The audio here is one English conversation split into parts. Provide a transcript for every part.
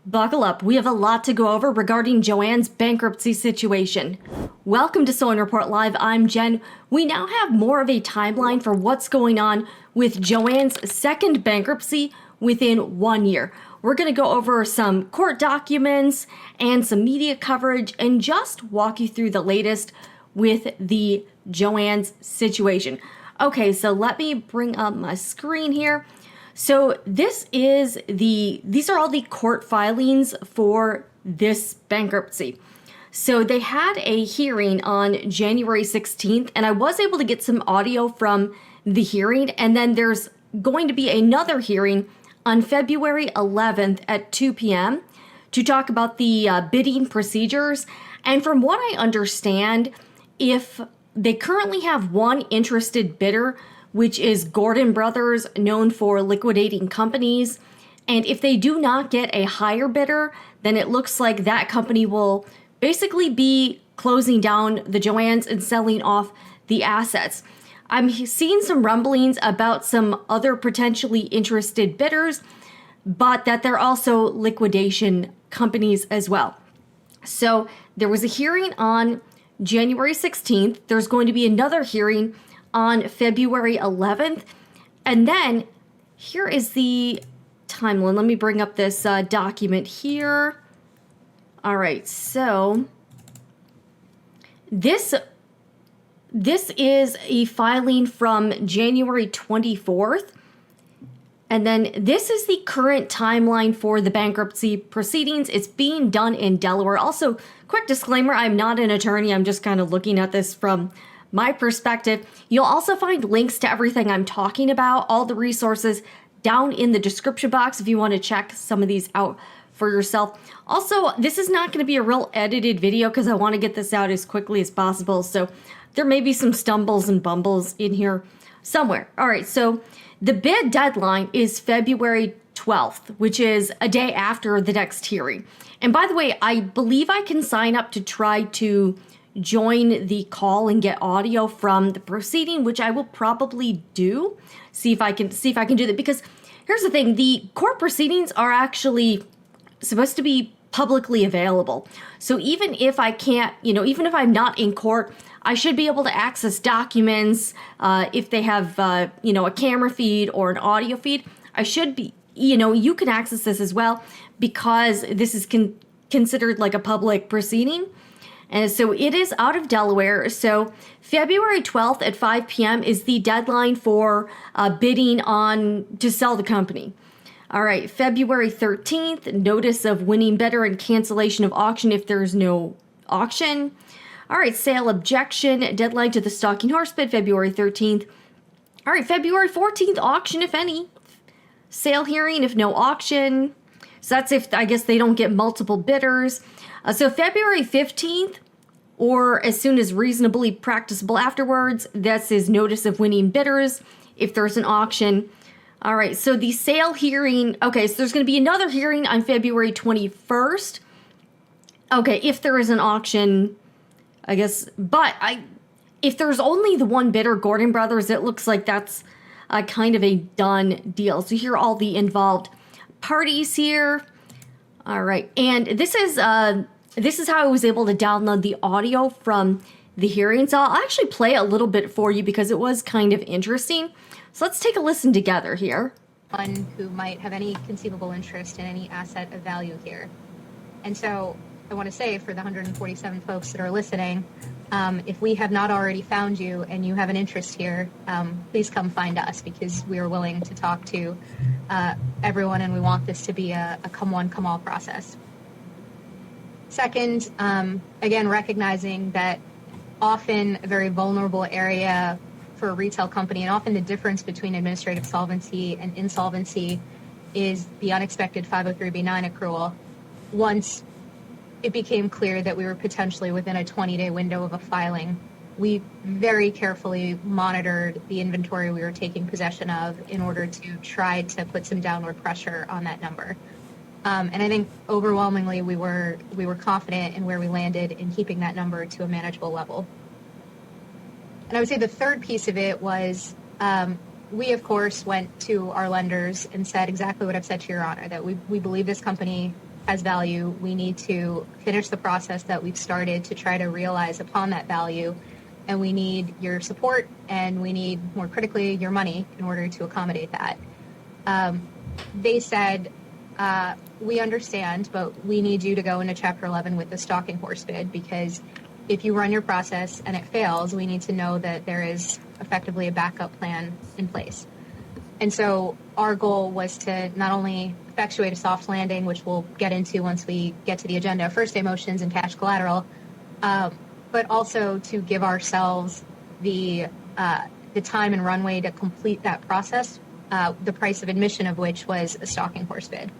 Buckle up, we have a lot to go over regarding Joann's bankruptcy situation. Welcome to Sewing Report Live, I'm Jen. We now have more of a timeline for what's going on with Joann's second bankruptcy within 1 year. We're going to go over some court documents and some media coverage and just walk you through the latest with the Joann's situation. Okay, so let me bring up my screen here. So these are all the court filings for this bankruptcy. So they had a hearing on January 16th, and I was able to get some audio from the hearing, and then there's going to be another hearing on February 11th at 2 p.m. to talk about the bidding procedures. And from what I understand, if they currently have one interested bidder, which is Gordon Brothers, known for liquidating companies. And if they do not get a higher bidder, then it looks like that company will basically be closing down the Joann's and selling off the assets. I'm seeing some rumblings about some other potentially interested bidders, but that they're also liquidation companies as well. So there was a hearing on January 16th. There's going to be another hearing on February 11th. And then here is the timeline. Let me bring up this document here. All right, so this is a filing from January 24th. And then this is the current timeline for the bankruptcy proceedings. It's being done in Delaware. Also, quick disclaimer, I'm not an attorney. I'm just kind of looking at this from my perspective. You'll also find links to everything I'm talking about, all the resources down in the description box if you want to check some of these out for yourself. Also, this is not going to be a real edited video because I want to get this out as quickly as possible. So there may be some stumbles and bumbles in here somewhere. All right, so the bid deadline is February 12th, which is a day after the next hearing. And by the way, I believe I can sign up to try to join the call and get audio from the proceeding, which I will probably do. See if I can do that, because here's the thing, the court proceedings are actually supposed to be publicly available. So even if I can't, even if I'm not in court, I should be able to access documents. If they have, a camera feed or an audio feed, I should be, you can access this as well because this is considered like a public proceeding. And so it is out of Delaware. So February 12th at 5 p.m. is the deadline for bidding to sell the company. All right, February 13th, notice of winning bidder and cancellation of auction if there's no auction. All right, sale objection, deadline to the stalking horse bid, February 13th. All right, February 14th, auction if any. Sale hearing if no auction. So that's if, I guess, they don't get multiple bidders. So February 15th, or as soon as reasonably practicable afterwards, that's his notice of winning bidders if there's an auction. All right, so the sale hearing, okay, so there's going to be another hearing on February 21st. Okay, if there is an auction, I guess, but if there's only the one bidder, Gordon Brothers, it looks like that's kind of a done deal. So here are all the involved parties here. All right, and this is how I was able to download the audio from the hearing. So I'll actually play a little bit for you because it was kind of interesting. So let's take a listen together here. One who might have any conceivable interest in any asset of value here. And so I want to say for the 147 folks that are listening, if we have not already found you and you have an interest here, please come find us because we are willing to talk to everyone and we want this to be a come one, come all process. Second, again, recognizing that often a very vulnerable area for a retail company and often the difference between administrative solvency and insolvency is the unexpected 503b9 accrual. Once it became clear that we were potentially within a 20-day window of a filing, we very carefully monitored the inventory we were taking possession of in order to try to put some downward pressure on that number. And I think overwhelmingly we were confident in where we landed in keeping that number to a manageable level. And I would say the third piece of it was we, of course, went to our lenders and said exactly what I've said to Your Honor, that we believe this company has value, we need to finish the process that we've started to try to realize upon that value. And we need your support, and we need, more critically, your money in order to accommodate that. They said, we understand, but we need you to go into Chapter 11 with the stalking horse bid, because if you run your process and it fails, we need to know that there is effectively a backup plan in place. And so our goal was to not only effectuate a soft landing, which we'll get into once we get to the agenda, first day motions and cash collateral, but also to give ourselves the time and runway to complete that process, the price of admission of which was a stalking horse bid.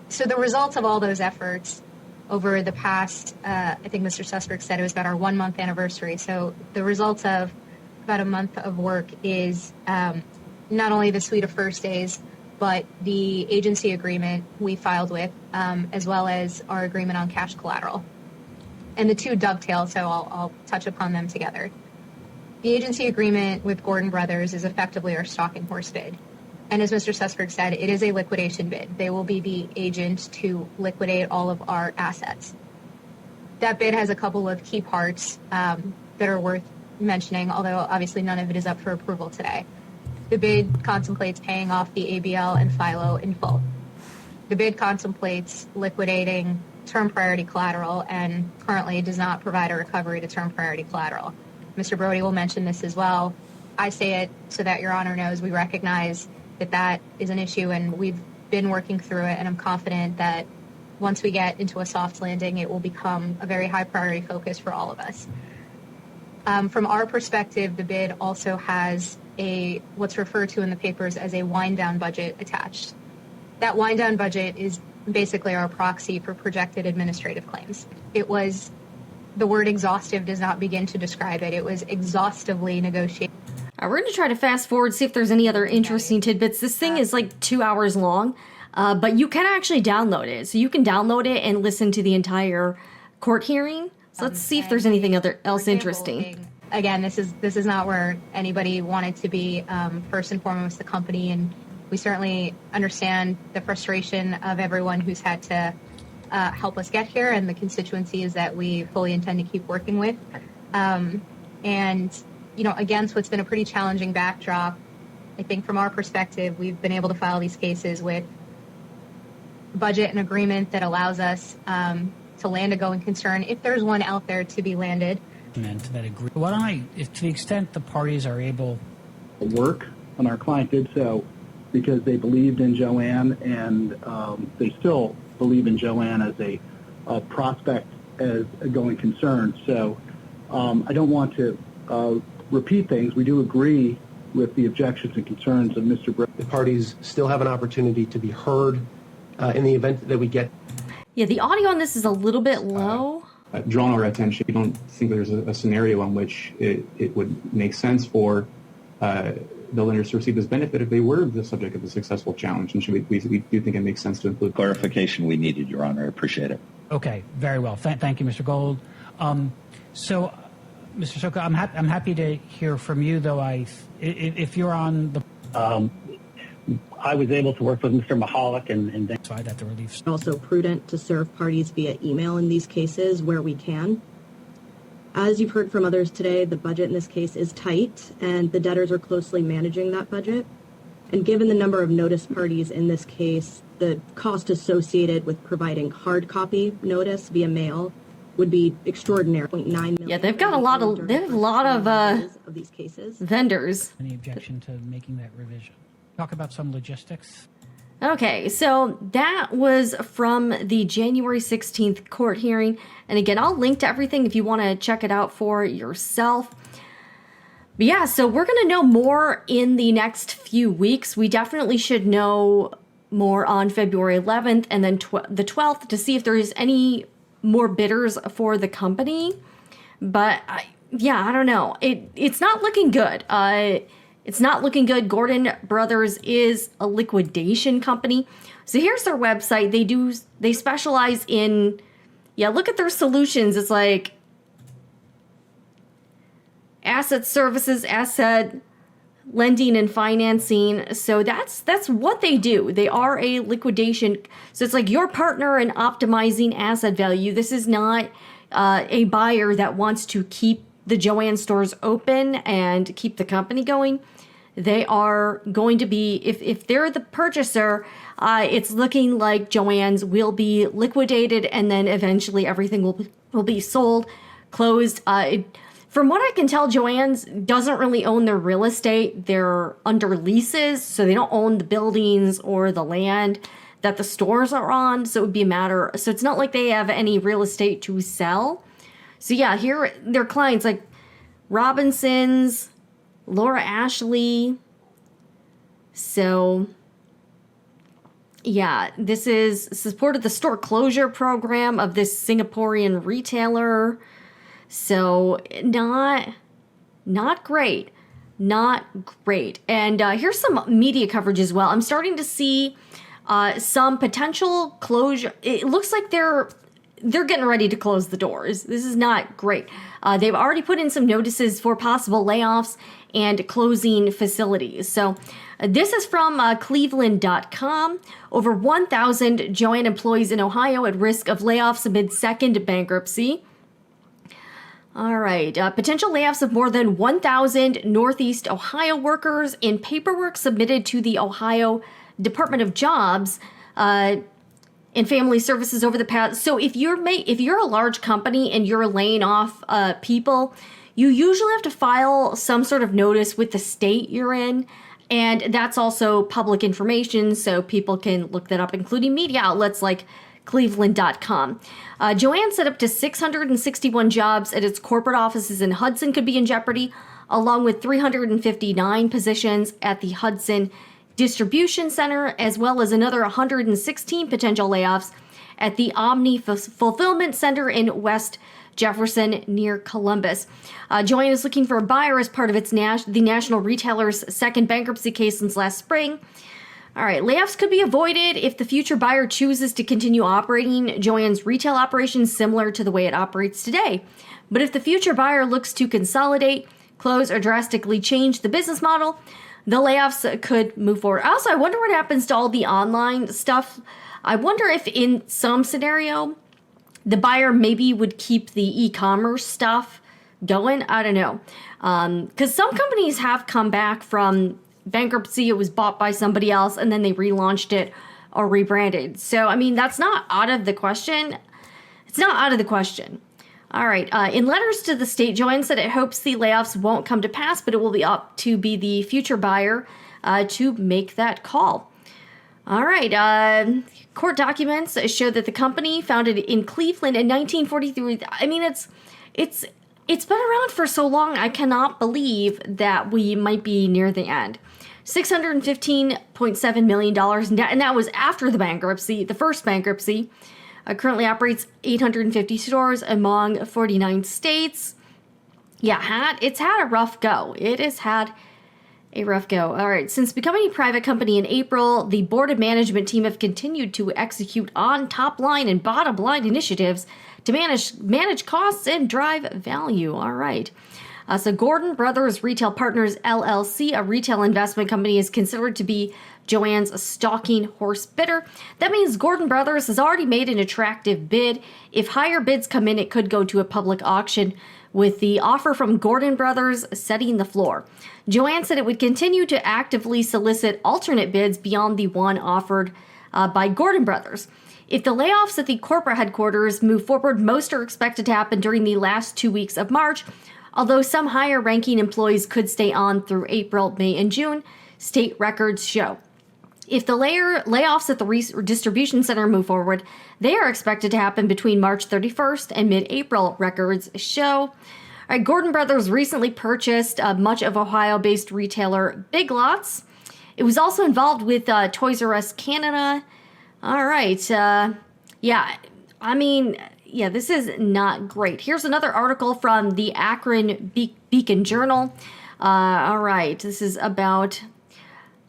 So the results of all those efforts over the past, I think Mr. Sussberg said it was about our 1 month anniversary. So the results of about a month of work is not only the suite of first days, but the agency agreement we filed with, as well as our agreement on cash collateral. And the two dovetail, so I'll touch upon them together. The agency agreement with Gordon Brothers is effectively our stalking horse bid. And as Mr. Sussberg said, it is a liquidation bid. They will be the agent to liquidate all of our assets. That bid has a couple of key parts that are worth mentioning, although obviously none of it is up for approval today. The bid contemplates paying off the ABL and FILO in full. The bid contemplates liquidating term priority collateral and currently does not provide a recovery to term priority collateral. Mr. Brody will mention this as well. I say it so that Your Honor knows we recognize that that is an issue, and we've been working through it, and I'm confident that once we get into a soft landing, it will become a very high priority focus for all of us. From our perspective, the bid also has what's referred to in the papers as a wind down budget attached. That wind down budget is basically our proxy for projected administrative claims. The word exhaustive does not begin to describe it. It was exhaustively negotiated. We're going to try to fast forward, see if there's any other interesting tidbits. This thing is like 2 hours long, but you can actually download it. So you can download it and listen to the entire court hearing. So let's see if there's anything else interesting. Again, this is not where anybody wanted to be. First and foremost, the company, and we certainly understand the frustration of everyone who's had to help us get here, and the constituencies that we fully intend to keep working with. And against what's been a pretty challenging backdrop, I think from our perspective, we've been able to file these cases with budget and agreement that allows us to land a going concern, if there's one out there to be landed. And to that agree. If to the extent the parties are able to work, and our client did so because they believed in Joann, and they still believe in Joann as a prospect, as a going concern. So I don't want to repeat things. We do agree with the objections and concerns of Mr. Brett. The parties still have an opportunity to be heard in the event that we get. Yeah, the audio on this is a little bit low. Drawn our attention. We don't think there's a scenario in which it would make sense for the lenders to receive this benefit if they were the subject of a successful challenge. And we do think it makes sense to include clarification we needed, Your Honor. I appreciate it. Okay, very well. Thank you, Mr. Gold. So, Mr. Soka, I'm happy to hear from you, though. If you're on the I was able to work with Mr. Mahalik and side at the relief. Also prudent to serve parties via email in these cases where we can. As you've heard from others today, the budget in this case is tight, and the debtors are closely managing that budget. And given the number of notice parties in this case, the cost associated with providing hard copy notice via mail would be extraordinary. 0.9 million. Yeah, they have a lot of these cases. Vendors. Any objection to making that revision? Talk about some logistics. Okay, so that was from the January 16th court hearing. And again, I'll link to everything if you want to check it out for yourself. But yeah, so we're going to know more in the next few weeks. We definitely should know more on February 11th and then the 12th to see if there is any more bidders for the company. But I don't know. It's not looking good. It's not looking good. Gordon Brothers is a liquidation company. So here's their website. They specialize in, look at their solutions. It's like asset services, lending and financing. So that's what they do. They are a liquidation. So it's like your partner in optimizing asset value. This is not a buyer that wants to keep the Joann stores open and keep the company going. They are going to be, if they're the purchaser, it's looking like Joann's will be liquidated, and then eventually everything will be sold, closed. From what I can tell, Joann's doesn't really own their real estate. They're under leases, so they don't own the buildings or the land that the stores are on. So it would be a matter. So it's not like they have any real estate to sell. So yeah, here their clients like Robinsons, Laura Ashley. So yeah, this is supported the store closure program of this Singaporean retailer. So not great, not great. And here's some media coverage as well. I'm starting to see some potential closure. It looks like they're getting ready to close the doors. This is not great. They've already put in some notices for possible layoffs and closing facilities. So this is from Cleveland.com. Over 1,000 Joann employees in Ohio at risk of layoffs amid second bankruptcy. All right. Potential layoffs of more than 1,000 Northeast Ohio workers in paperwork submitted to the Ohio Department of Jobs and Family Services over the past. So if you're a large company and you're laying off people, you usually have to file some sort of notice with the state you're in. And that's also public information, so people can look that up, including media outlets like Cleveland.com. Joann said up to 661 jobs at its corporate offices in Hudson could be in jeopardy, along with 359 positions at the Hudson Distribution Center, as well as another 116 potential layoffs at the Omni Fulfillment Center in West Jefferson near Columbus. Joann is looking for a buyer as part of its the national retailer's second bankruptcy case since last spring. All right, layoffs could be avoided if the future buyer chooses to continue operating Joann's retail operations similar to the way it operates today. But if the future buyer looks to consolidate, close, or drastically change the business model, the layoffs could move forward. Also, I wonder what happens to all the online stuff. I wonder if in some scenario, the buyer maybe would keep the e-commerce stuff going. I don't know. Because some companies have come back from bankruptcy. It was bought by somebody else and then they relaunched it or rebranded. So, I mean, that's not out of the question. It's not out of the question. All right. In letters to the state, Joann said it hopes the layoffs won't come to pass, but it will be up to be the future buyer to make that call. All right. Court documents show that the company founded in Cleveland in 1943. I mean, it's been around for so long. I cannot believe that we might be near the end. $615.7 million in debt, and that was after the bankruptcy, the first bankruptcy. Currently operates 850 stores among 49 states. Yeah, it's had a rough go. It has had a rough go. All right. Since becoming a private company in April, the board and management team have continued to execute on top line and bottom line initiatives to manage costs and drive value. All right. So Gordon Brothers Retail Partners, LLC, a retail investment company, is considered to be Joann's stalking horse bidder. That means Gordon Brothers has already made an attractive bid. If higher bids come in, it could go to a public auction, with the offer from Gordon Brothers setting the floor. Joann said it would continue to actively solicit alternate bids beyond the one offered by Gordon Brothers. If the layoffs at the corporate headquarters move forward, most are expected to happen during the last 2 weeks of March, although some higher-ranking employees could stay on through April, May, and June, state records show. If the layoffs at the distribution center move forward, they are expected to happen between March 31st and mid-April, records show. All right, Gordon Brothers recently purchased much of Ohio-based retailer Big Lots. It was also involved with Toys R Us Canada. All right, this is not great. Here's another article from the Akron Beacon Journal. All right, this is about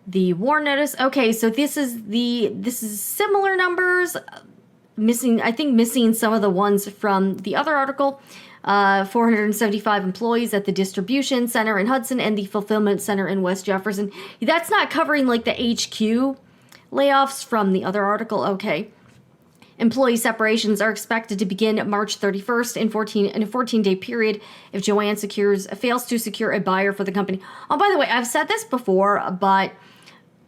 the WARN notice. Okay, so this is similar numbers, missing some of the ones from the other article. 475 employees at the distribution center in Hudson and the fulfillment center in West Jefferson. That's not covering like the HQ layoffs from the other article. Okay. Employee separations are expected to begin March 31st in a 14-day period if Joann fails to secure a buyer for the company. Oh, by the way, I've said this before, but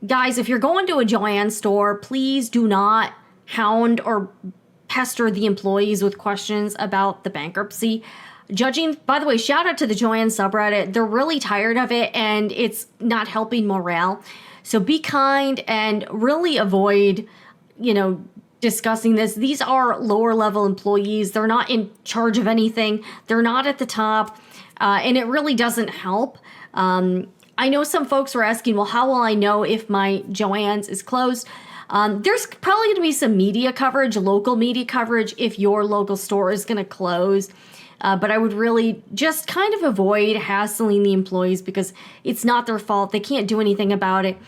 guys, if you're going to a Joann store, please do not hound or pester the employees with questions about the bankruptcy. By the way, shout out to the Joann subreddit. They're really tired of it and it's not helping morale. So be kind and really avoid, discussing this. These are lower level employees. They're not in charge of anything. They're not at the top. And it really doesn't help. I know some folks were asking, well, how will I know if my Joann's is closed? There's probably going to be some media coverage, local media coverage, if your local store is going to close. But I would really just kind of avoid hassling the employees because it's not their fault. They can't do anything about it.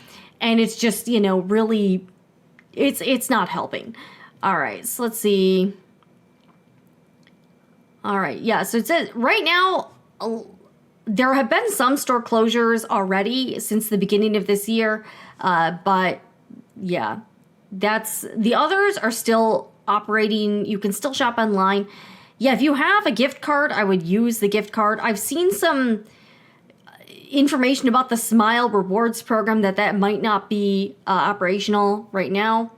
And it's just, really, it's not helping. All right, so let's see. All right, yeah, so it says right now, there have been some store closures already since the beginning of this year. But yeah, the others are still operating. You can still shop online. Yeah, if you have a gift card, I would use the gift card. I've seen some information about the Smile Rewards program that might not be operational right now.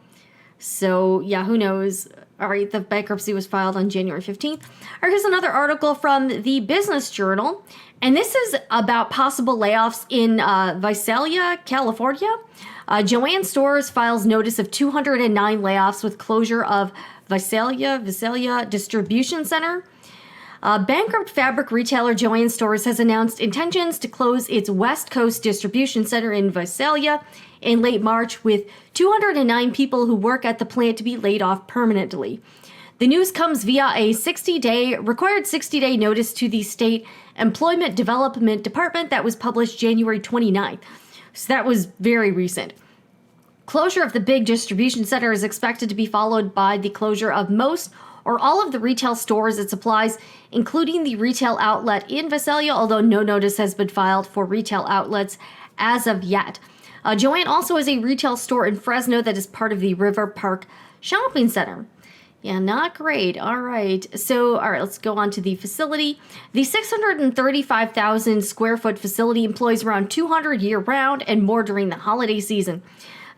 So yeah, who knows? All right, the bankruptcy was filed on January 15th. All right, here's another article from the Business Journal. And this is about possible layoffs in Visalia, California. Joann Stores files notice of 209 layoffs with closure of Visalia Distribution Center. Bankrupt fabric retailer Joann Stores has announced intentions to close its West Coast distribution center in Visalia in late March, with 209 people who work at the plant to be laid off permanently. The news comes via a required 60-day notice to the State Employment Development Department that was published January 29th. So that was very recent. Closure of the big distribution center is expected to be followed by the closure of most or all of the retail stores it supplies, including the retail outlet in Visalia, although no notice has been filed for retail outlets as of yet. Joann also has a retail store in Fresno that is part of the River Park Shopping Center. Yeah, not great. All right. So, all right, let's go on to the facility. The 635,000 square foot facility employs around 200 year round and more during the holiday season.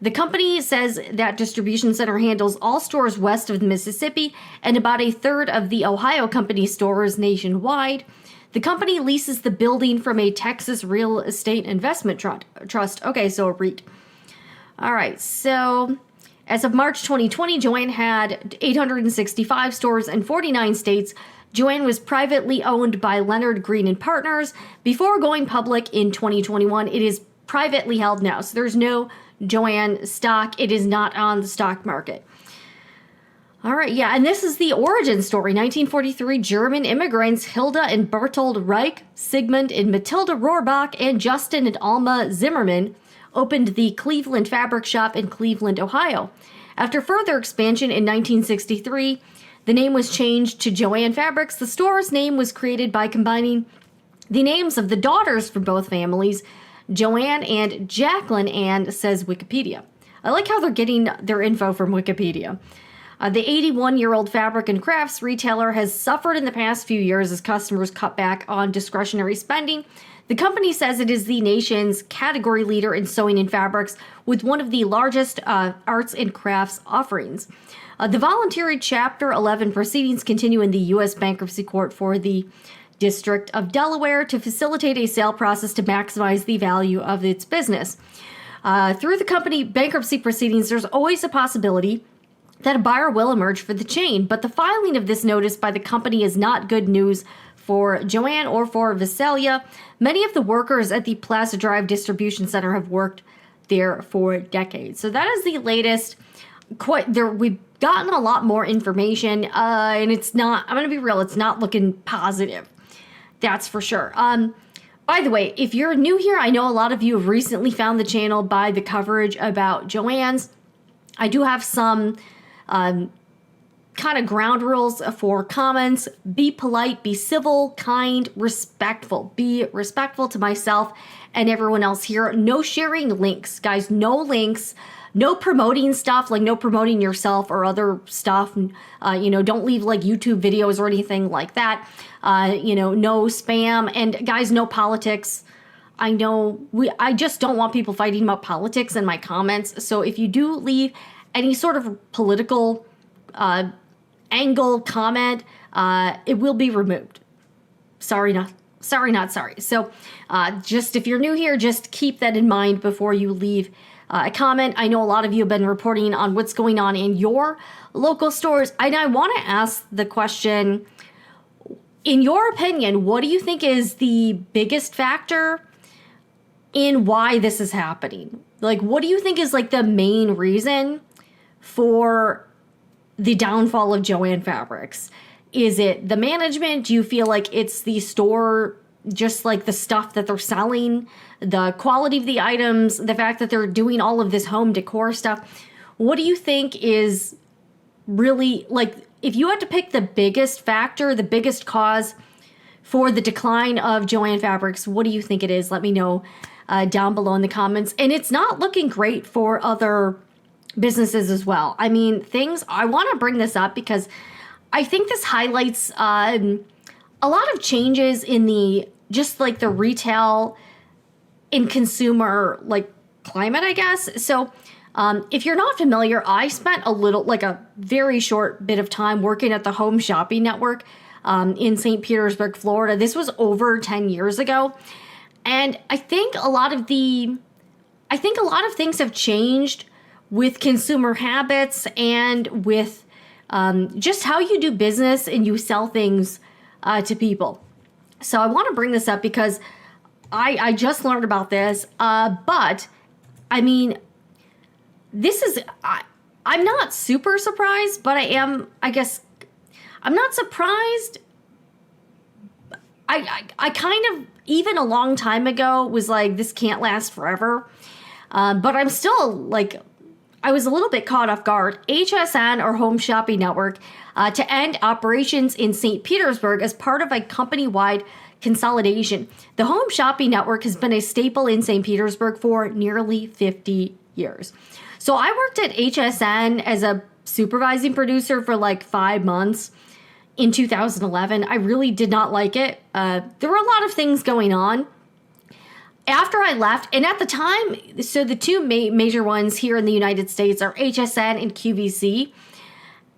The company says that distribution center handles all stores west of the Mississippi and about a third of the Ohio company stores nationwide. The company leases the building from a Texas real estate investment trust. Okay, so a REIT. All right, so as of March 2020, Joann had 865 stores in 49 states. Joann was privately owned by Leonard Green and Partners before going public in 2021. It is privately held now, so there's no Joann stock. It is not on the stock market. All right, yeah, and this is the origin story. 1943, German immigrants Hilda and Bertold Reich, Sigmund and Matilda Rohrbach, and Justin and Alma Zimmerman opened the Cleveland Fabric Shop in Cleveland, Ohio. After further expansion in 1963, the name was changed to Joann Fabrics. The store's name was created by combining the names of the daughters from both families, Joann and Jacqueline Ann, says Wikipedia. I like how they're getting their info from Wikipedia. The 81-year-old fabric and crafts retailer has suffered in the past few years as customers cut back on discretionary spending. The company says it is the nation's category leader in sewing and fabrics, with one of the largest arts and crafts offerings. The voluntary Chapter 11 proceedings continue in the U.S. Bankruptcy Court for the District of Delaware to facilitate a sale process to maximize the value of its business. Through the company bankruptcy proceedings, there's always a possibility that a buyer will emerge for the chain, but the filing of this notice by the company is not good news for Joann or for Visalia. Many of the workers at the Plaza Drive Distribution Center have worked there for decades. So that is the latest. We've gotten a lot more information, and it's not, I'm going to be real, it's not looking positive. That's for sure. By the way, if you're new here, I know a lot of you have recently found the channel by the coverage about Joann's. I do have some kind of ground rules for comments. Be polite, be civil, kind, respectful. Be respectful to myself and everyone else here. No sharing links, guys. No links. No promoting stuff, like no promoting yourself or other stuff. Don't leave like YouTube videos or anything like that. No spam. And guys, no politics. I just don't want people fighting about politics in my comments. So if you do leave any sort of political angle comment, it will be removed. Sorry, not sorry. So just if you're new here, just keep that in mind before you leave a comment. I know a lot of you have been reporting on what's going on in your local stores. And I want to ask the question, in your opinion, what do you think is the biggest factor in why this is happening? Like, what do you think is like the main reason for the downfall of Joann Fabrics? Is it the management? Do you feel like it's the store, just like the stuff that they're selling, the quality of the items, the fact that they're doing all of this home decor stuff? What do you think is really, like, if you had to pick the biggest factor, the biggest cause for the decline of Joann Fabrics, what do you think it is? Let me know down below in the comments. And it's not looking great for other businesses as well. I mean, I want to bring this up because I think this highlights a lot of changes in the retail and consumer climate, I guess. So if you're not familiar, I spent a very short bit of time working at the Home Shopping Network in St. Petersburg, Florida. This was over 10 years ago. And I think a lot of things have changed with consumer habits and with just how you do business and you sell things to people. So I want to bring this up because I just learned about this. But I mean, I'm not super surprised, but I'm not surprised. I kind of, even a long time ago, was like, this can't last forever. But I'm still I was a little bit caught off guard. HSN, or Home Shopping Network, to end operations in St. Petersburg as part of a company-wide consolidation. The Home Shopping Network has been a staple in St. Petersburg for nearly 50 years. So I worked at HSN as a supervising producer for 5 months in 2011. I really did not like it. There were a lot of things going on. After I left, and at the time, so the two major ones here in the United States are HSN and QVC.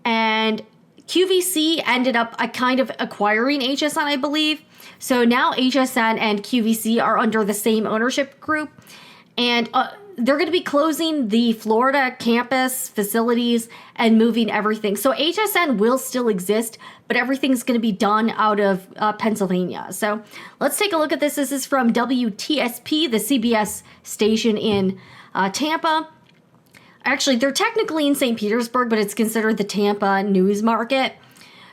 And QVC ended up kind of acquiring HSN, I believe. So now HSN and QVC are under the same ownership group. And they're going to be closing the Florida campus facilities and moving everything. So HSN will still exist, but everything's going to be done out of Pennsylvania. So let's take a look at this. This is from WTSP, the CBS station in Tampa. Actually, they're technically in St. Petersburg, but it's considered the Tampa news market.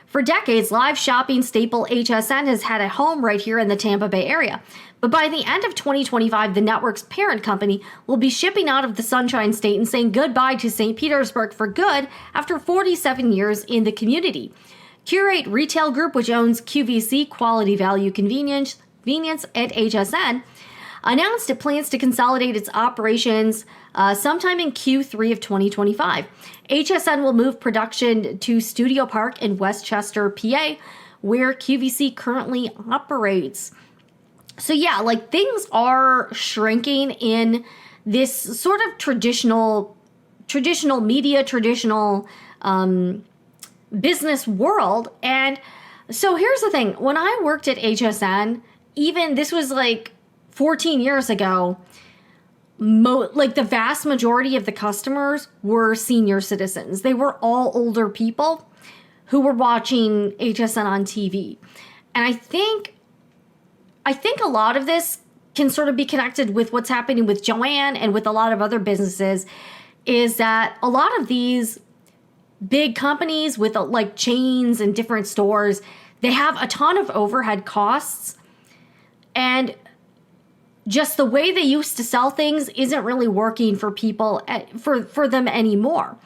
For decades, live shopping staple HSN has had a home right here in the Tampa Bay area. But by the end of 2025, the network's parent company will be shipping out of the Sunshine State and saying goodbye to St. Petersburg for good after 47 years in the community. Curate Retail Group, which owns QVC, Quality Value Convenience at HSN, announced it plans to consolidate its operations sometime in Q3 of 2025. HSN will move production to Studio Park in Westchester, PA, where QVC currently operates. So yeah, things are shrinking in this sort of traditional media, traditional business world. And so here's the thing. When I worked at HSN, even this was 14 years ago, the vast majority of the customers were senior citizens. They were all older people who were watching HSN on TV. And I think a lot of this can sort of be connected with what's happening with Joann and with a lot of other businesses, is that a lot of these big companies with chains and different stores, they have a ton of overhead costs, and just the way they used to sell things isn't really working for people, for them anymore.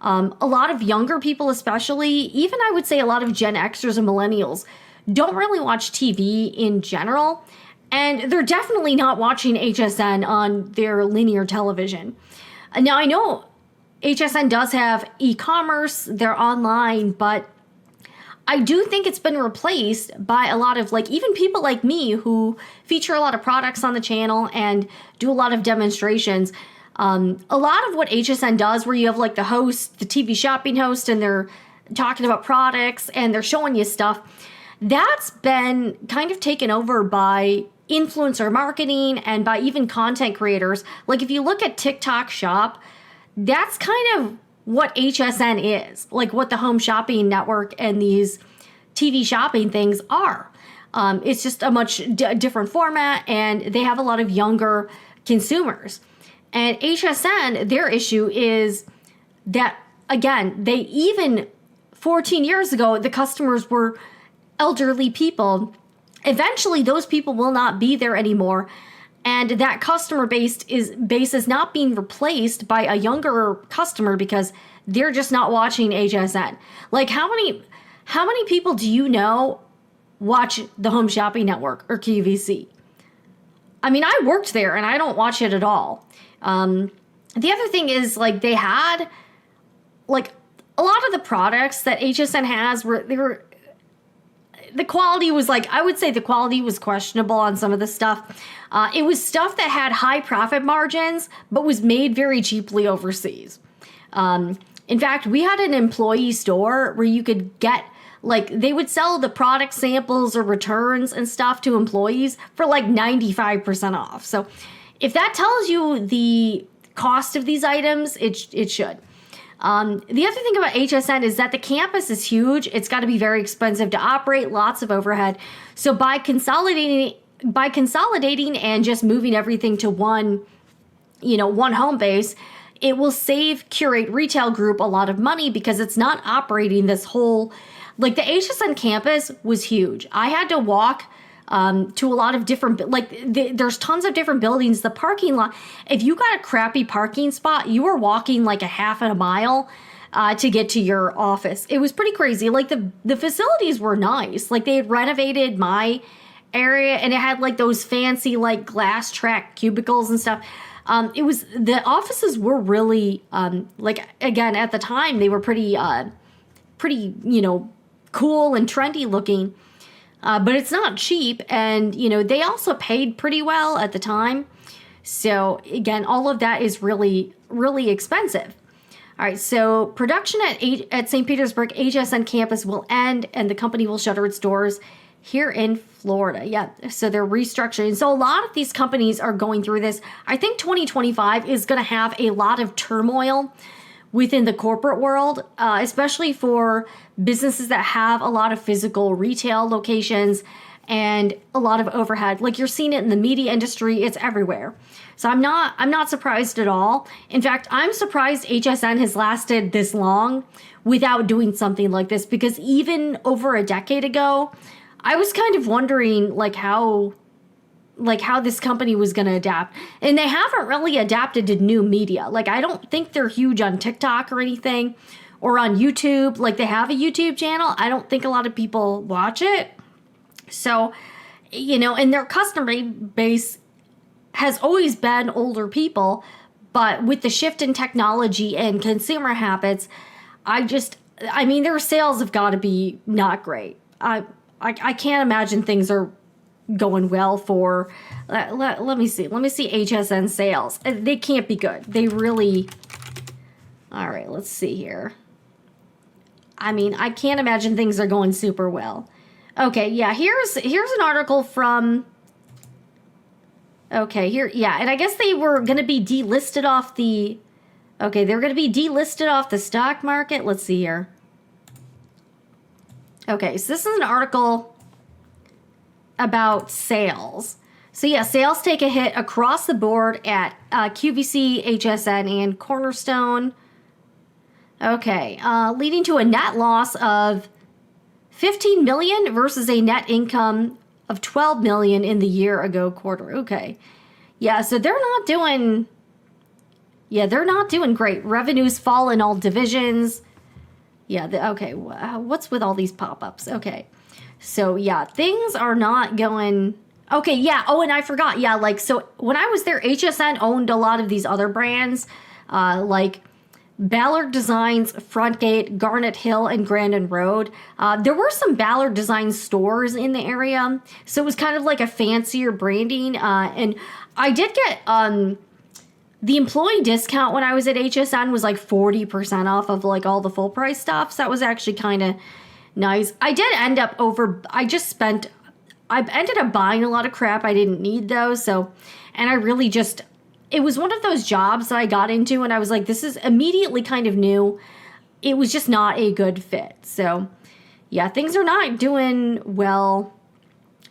A lot of younger people, especially, even I would say a lot of Gen Xers and millennials, don't really watch TV in general. And they're definitely not watching HSN on their linear television. Now, I know HSN does have e-commerce, they're online, but I do think it's been replaced by a lot of even people like me who feature a lot of products on the channel and do a lot of demonstrations. A lot of what HSN does, where you have the host, the TV shopping host, and they're talking about products and they're showing you stuff, that's been kind of taken over by influencer marketing and by even content creators. If you look at TikTok Shop, that's kind of what HSN is, what the home shopping network and these TV shopping things are. It's just a much different format, and they have a lot of younger consumers. And HSN, their issue is that, again, they even 14 years ago, the customers were elderly people. Eventually, those people will not be there anymore. And that customer base is not being replaced by a younger customer because they're just not watching HSN. How many people do you know watch the Home Shopping Network or QVC? I mean, I worked there and I don't watch it at all. The other thing is they had a lot of the products that HSN has the quality was I would say the quality was questionable on some of the stuff. It was stuff that had high profit margins, but was made very cheaply overseas. In fact, we had an employee store where you could get they would sell the product samples or returns and stuff to employees for 95% off. So if that tells you the cost of these items, it should. The other thing about HSN is that the campus is huge. It's got to be very expensive to operate, lots of overhead. So by consolidating and just moving everything to one home base, it will save Curate Retail Group a lot of money because it's not operating this whole, the HSN campus was huge. I had to walk to a lot of different, there's tons of different buildings. The parking lot, if you got a crappy parking spot, you were walking a half a mile to get to your office. It was pretty crazy. The facilities were nice. They had renovated my area and it had those fancy glass track cubicles and stuff. The offices were really again, at the time they were pretty cool and trendy looking. But it's not cheap, and they also paid pretty well at the time. So again, all of that is really, really expensive. All right, so production at St. Petersburg HSN campus will end, and the company will shutter its doors here in Florida. Yeah, so they're restructuring. So a lot of these companies are going through this. I think 2025 is going to have a lot of turmoil within the corporate world, especially for businesses that have a lot of physical retail locations and a lot of overhead. You're seeing it in the media industry, it's everywhere. So I'm not surprised at all. In fact, I'm surprised HSN has lasted this long without doing something like this, because even over a decade ago, I was kind of wondering how this company was going to adapt. And they haven't really adapted to new media. I don't think they're huge on TikTok or anything, or on YouTube. They have a YouTube channel. I don't think a lot of people watch it. So, and their customer base has always been older people, but with the shift in technology and consumer habits, their sales have got to be not great. I can't imagine things are going well for, let me see HSN sales. They can't be good. They really, all right, let's see here. I can't imagine things are going super well. Okay, yeah, here's an article from, okay, here, yeah, and I guess they were going to be delisted off the, okay, they're going to be delisted off the stock market. Let's see here. Okay, so this is an article about sales. So yeah, sales take a hit across the board at QVC, HSN, and Cornerstone. Okay, leading to a net loss of $15 million versus a net income of $12 million in the year ago quarter. Okay, yeah, so they're not doing Yeah, they're not doing great. Revenues fall in all divisions. Yeah, okay, what's with all these pop-ups? Okay, so yeah, things are not going... Okay, yeah, oh, and I forgot, yeah, like, so when I was there, HSN owned a lot of these other brands, like Ballard Designs, Frontgate, Garnet Hill, and Grandin Road. There were some Ballard Design stores in the area, so it was kind of like a fancier branding, and I did get... the employee discount when I was at HSN was like 40% off of like all the full price stuff. So that was actually kind of nice. I did end up I ended up buying a lot of crap I didn't need though. So, and I really just, it was one of those jobs that I got into and I was like, this is immediately kind of new. It was just not a good fit. So yeah, things are not doing well.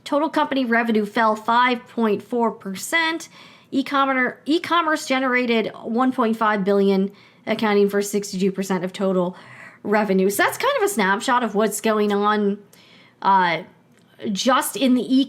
Total company revenue fell 5.4%. E-commerce generated $1.5 billion, accounting for 62% of total revenue. So that's kind of a snapshot of what's going on just in the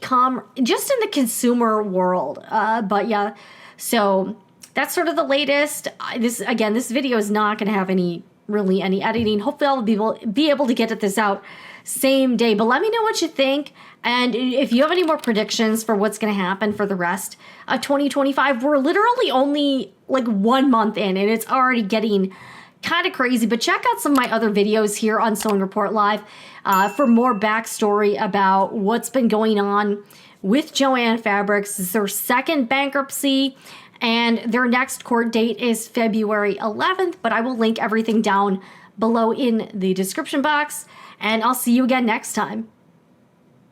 just in the consumer world. But yeah, so that's sort of the latest. This video is not going to have any editing. Hopefully I'll be able to get this out same day. But let me know what you think. And if you have any more predictions for what's going to happen for the rest of 2025, we're literally only like 1 month in and it's already getting kind of crazy. But check out some of my other videos here on Sewing Report Live for more backstory about what's been going on with Joann Fabrics. This is their second bankruptcy and their next court date is February 11th. But I will link everything down below in the description box. And I'll see you again next time.